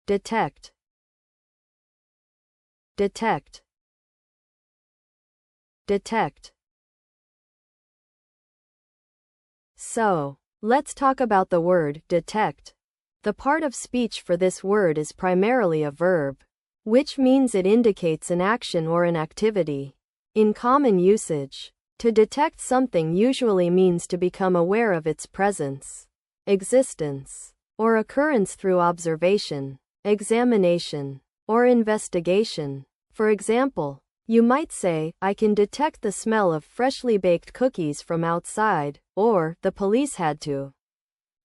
detect, detect, detect. So, let's talk about the word detect. The part of speech for this word is primarily a verb, which means it indicates an action or an activity. In common usage, to detect something usually means to become aware of its presence, existence, or occurrence through observation, examination, or investigation. For example, you might say, "I can detect the smell of freshly baked cookies from outside," or, "The police had to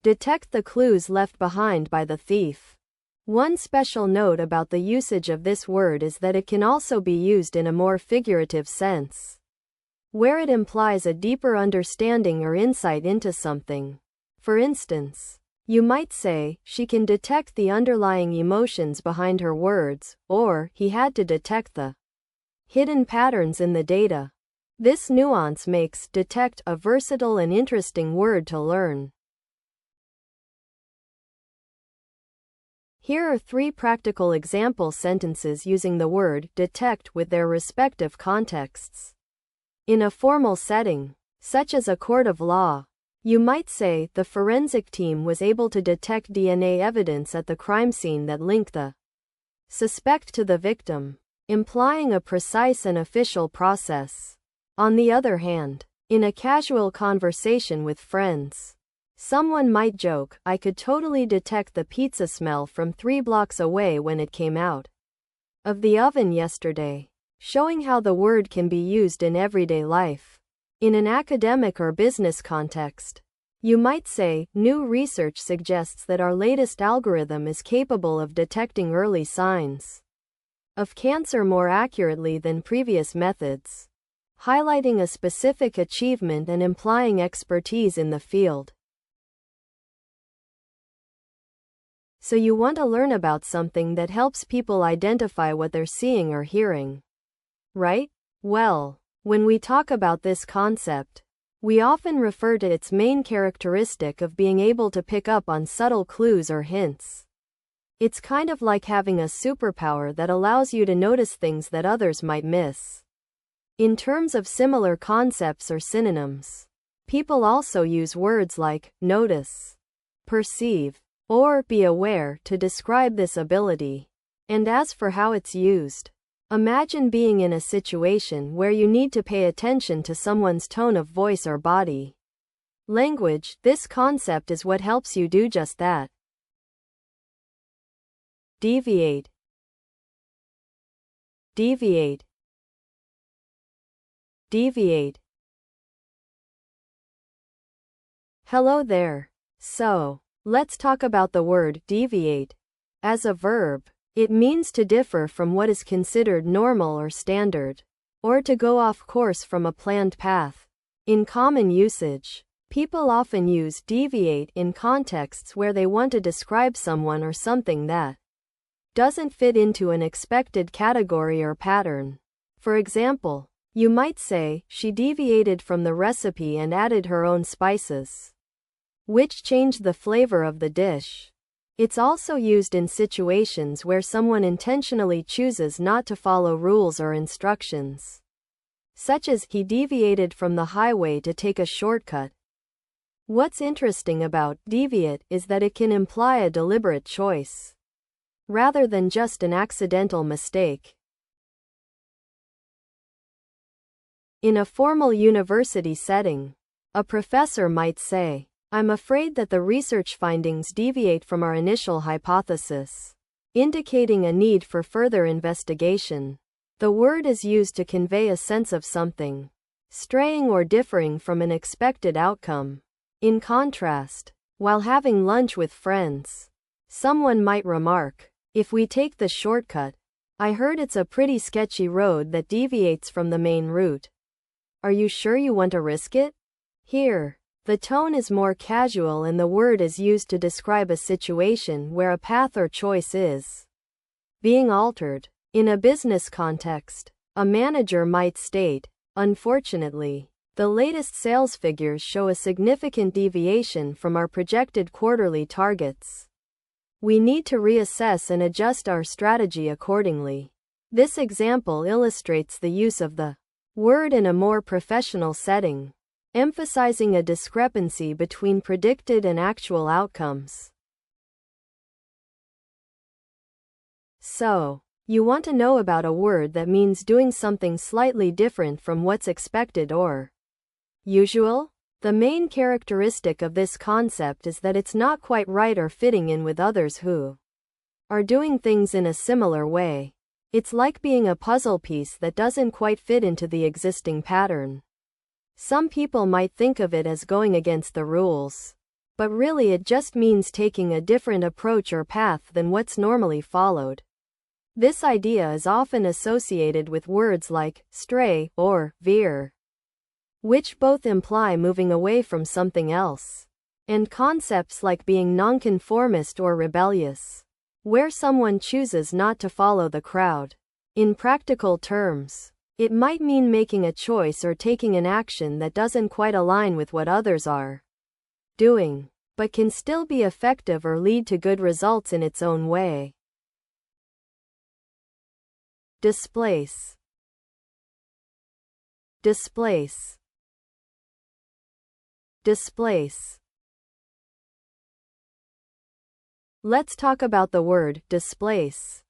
detect the clues left behind by the thief." One special note about the usage of this word is that it can also be used in a more figurative sense, where it implies a deeper understanding or insight into something. For instance, you might say, "She can detect the underlying emotions behind her words," or, "He had to detect the hidden patterns in the data." This nuance makes detect a versatile and interesting word to learn. Here are 3 practical example sentences using the word detect with their respective contexts. In a formal setting, such as a court of law, you might say, "The forensic team was able to detect DNA evidence at the crime scene that linked the suspect to the victim," implying a precise and official process. On the other hand, in a casual conversation with friends, someone might joke, "I could totally detect the pizza smell from 3 blocks away when it came out of the oven yesterday," showing how the word can be used in everyday life. In an academic or business context, you might say, "New research suggests that our latest algorithm is capable of detecting early signs of cancer more accurately than previous methods," highlighting a specific achievement and implying expertise in the field. So you want to learn about something that helps people identify what they're seeing or hearing, right? Well, when we talk about this concept, we often refer to its main characteristic of being able to pick up on subtle clues or hints. It's kind of like having a superpower that allows you to notice things that others might miss. In terms of similar concepts or synonyms, people also use words like notice, perceive, or be aware to describe this ability. And as for how it's used, imagine being in a situation where you need to pay attention to someone's tone of voice or body language. This concept is what helps you do just that. Deviate, deviate, deviate. Hello there. So, let's talk about the word deviate. As a verb, it means to differ from what is considered normal or standard, or to go off course from a planned path. In common usage, people often use deviate in contexts where they want to describe someone or something that doesn't fit into an expected category or pattern. For example, you might say, "She deviated from the recipe and added her own spices, which changed the flavor of the dish." It's also used in situations where someone intentionally chooses not to follow rules or instructions, such as, "He deviated from the highway to take a shortcut." What's interesting about deviate is that it can imply a deliberate choice, rather than just an accidental mistake. In a formal university setting, a professor might say, "I'm afraid that the research findings deviate from our initial hypothesis," indicating a need for further investigation. The word is used to convey a sense of something straying or differing from an expected outcome. In contrast, while having lunch with friends, someone might remark, "If we take the shortcut, I heard it's a pretty sketchy road that deviates from the main route. Are you sure you want to risk it?" Here, the tone is more casual and the word is used to describe a situation where a path or choice is being altered. In a business context, a manager might state, "Unfortunately, the latest sales figures show a significant deviation from our projected quarterly targets. we need to reassess and adjust our strategy accordingly. This example illustrates the use of the word in a more professional setting, emphasizing a discrepancy between predicted and actual outcomes. So, you want to know about a word that means doing something slightly different from what's expected or usual? The main characteristic of this concept is that it's not quite right or fitting in with others who are doing things in a similar way. It's like being a puzzle piece that doesn't quite fit into the existing pattern. Some people might think of it as going against the rules, but really it just means taking a different approach or path than what's normally followed. This idea is often associated with words like stray or veer, which both imply moving away from something else, and concepts like being nonconformist or rebellious, where someone chooses not to follow the crowd. In practical terms, it might mean making a choice or taking an action that doesn't quite align with what others are doing, but can still be effective or lead to good results in its own way. Displace. Displace. Displace. Let's talk about the word displace.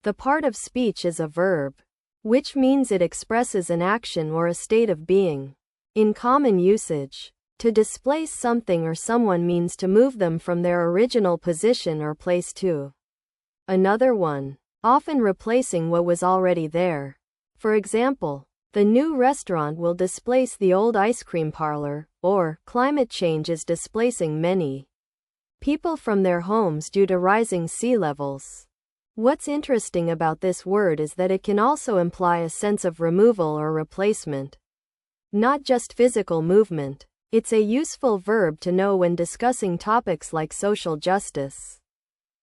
The part of speech is a verb, which means it expresses an action or a state of being. In common usage, to displace something or someone means to move them from their original position or place to another one, often replacing what was already there. For example, the new restaurant will displace the old ice cream parlor, or climate change is displacing many people from their homes due to rising sea levels. What's interesting about this word is that it can also imply a sense of removal or replacement, not just physical movement. It's a useful verb to know when discussing topics like social justice,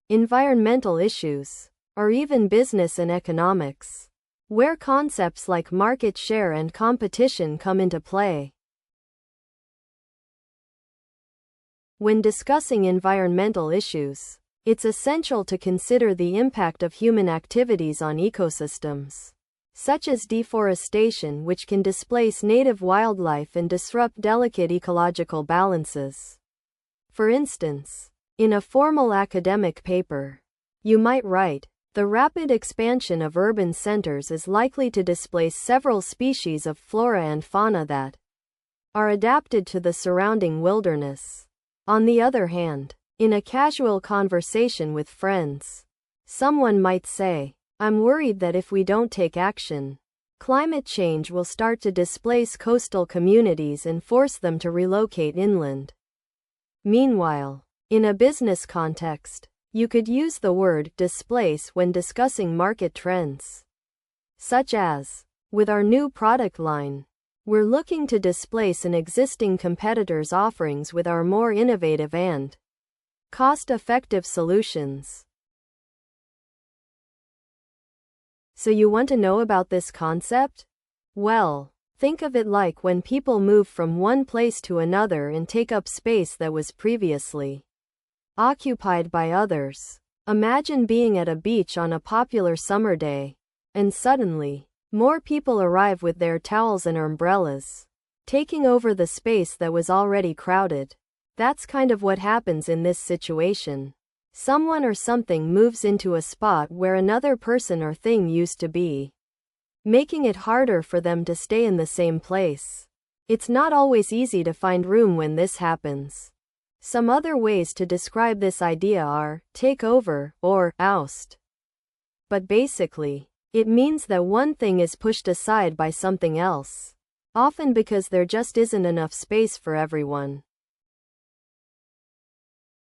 environmental issues, or even business and economics, where concepts like market share and competition come into play. When discussing environmental issues, it's essential to consider the impact of human activities on ecosystems, such as deforestation, which can displace native wildlife and disrupt delicate ecological balances. For instance, in a formal academic paper, you might write, "The rapid expansion of urban centers is likely to displace several species of flora and fauna that are adapted to the surrounding wilderness." On the other hand, in a casual conversation with friends, someone might say, "I'm worried that if we don't take action, climate change will start to displace coastal communities and force them to relocate inland." Meanwhile, in a business context, you could use the word displace when discussing market trends, such as, "With our new product line, we're looking to displace an existing competitor's offerings with our more innovative and cost-effective solutions." So you want to know about this concept? Well, think of it like when people move from one place to another and take up space that was previously occupied by others. Imagine being at a beach on a popular summer day, and suddenly, more people arrive with their towels and umbrellas, taking over the space that was already crowded. That's kind of what happens in this situation. Someone or something moves into a spot where another person or thing used to be, making it harder for them to stay in the same place. It's not always easy to find room when this happens. Some other ways to describe this idea are take over or oust. But basically, it means that one thing is pushed aside by something else, often because there just isn't enough space for everyone.